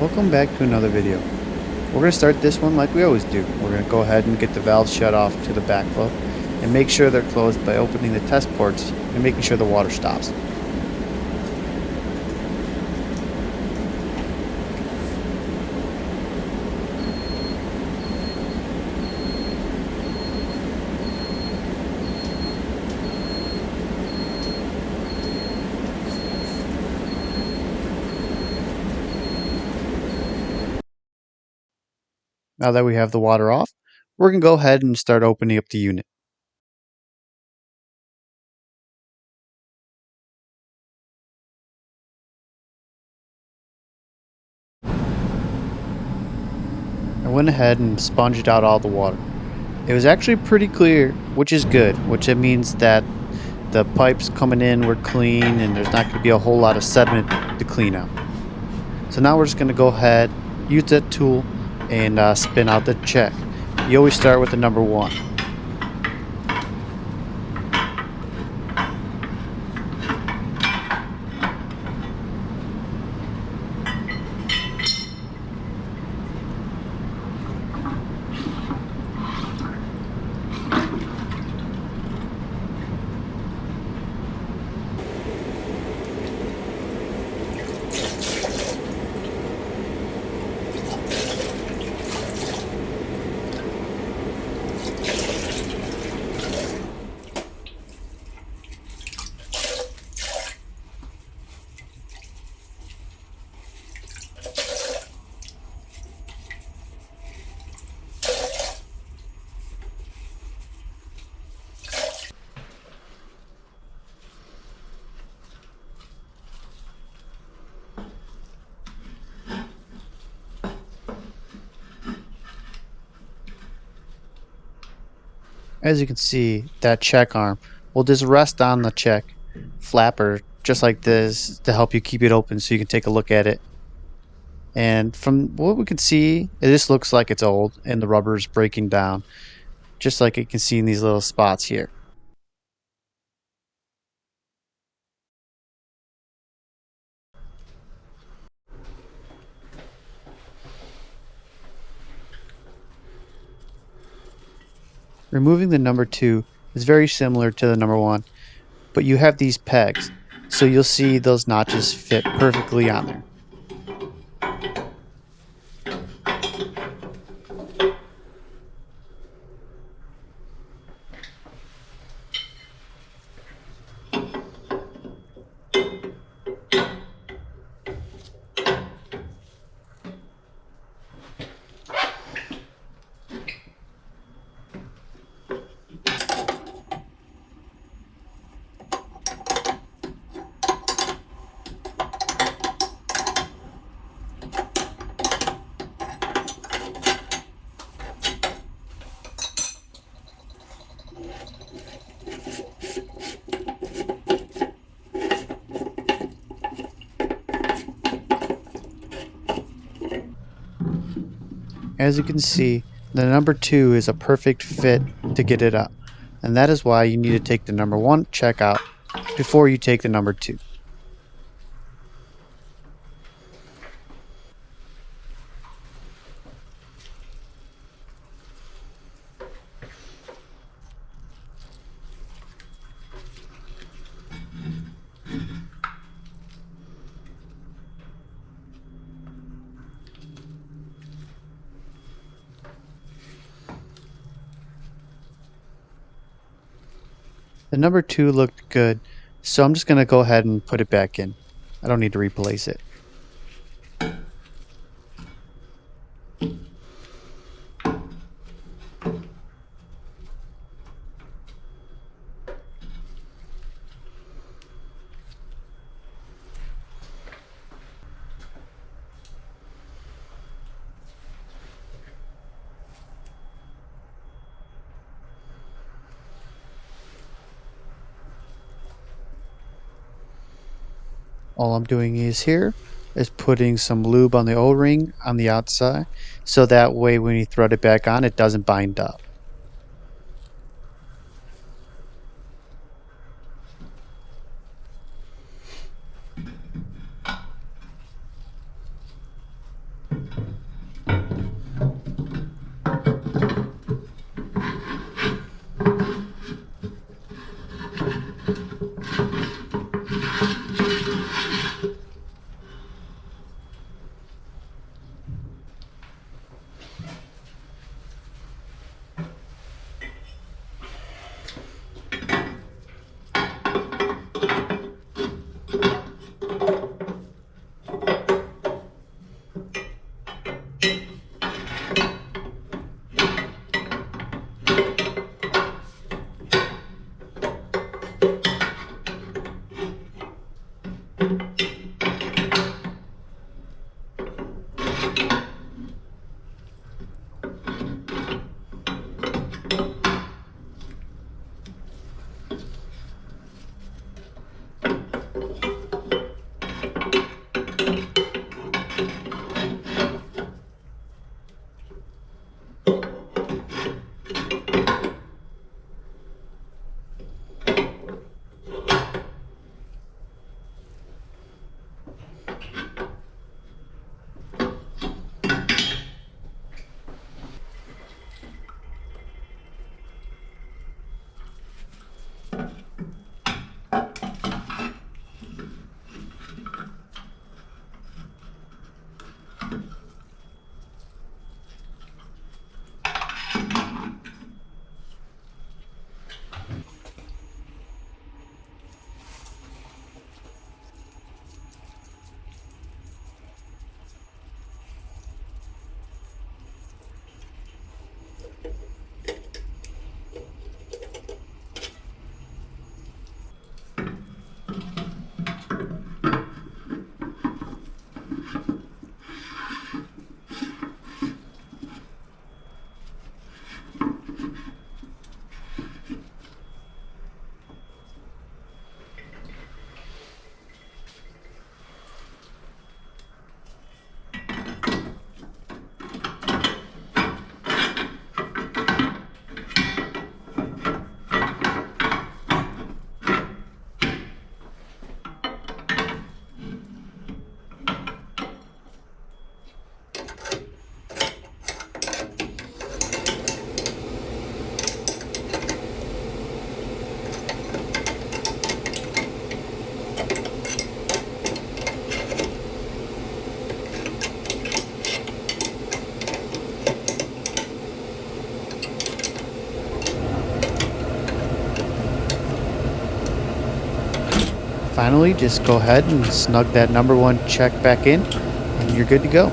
Welcome back to another video. We're going to start this one like we always do. We're going to go ahead and get the valves shut off to the backflow and make sure they're closed by opening the test ports and making sure the water stops. Now that we have the water off, we're going to go ahead and start opening up the unit. I went ahead and sponged out all the water. It was actually pretty clear, which is good, which it means that the pipes coming in were clean and there's not going to be a whole lot of sediment to clean out. So now we're just going to go ahead, use that tool, and spin out the check. You always start with the number 1. As you can see, that check arm will just rest on the check flapper just like this to help you keep it open so you can take a look at it. And from what we can see, this looks like it's old and the rubber is breaking down, just like you can see in these little spots here. Removing the number 2 is very similar to the number 1, but you have these pegs, so you'll see those notches fit perfectly on there. As you can see, the number 2 is a perfect fit to get it up, and that is why you need to take the number 1 check out before you take the number 2. The number 2 looked good, so I'm just going to go ahead and put it back in. I don't need to replace it. All I'm doing is putting some lube on the O-ring on the outside, so that way when you thread it back on, it doesn't bind up. Finally, just go ahead and snug that number one check back in, and you're good to go.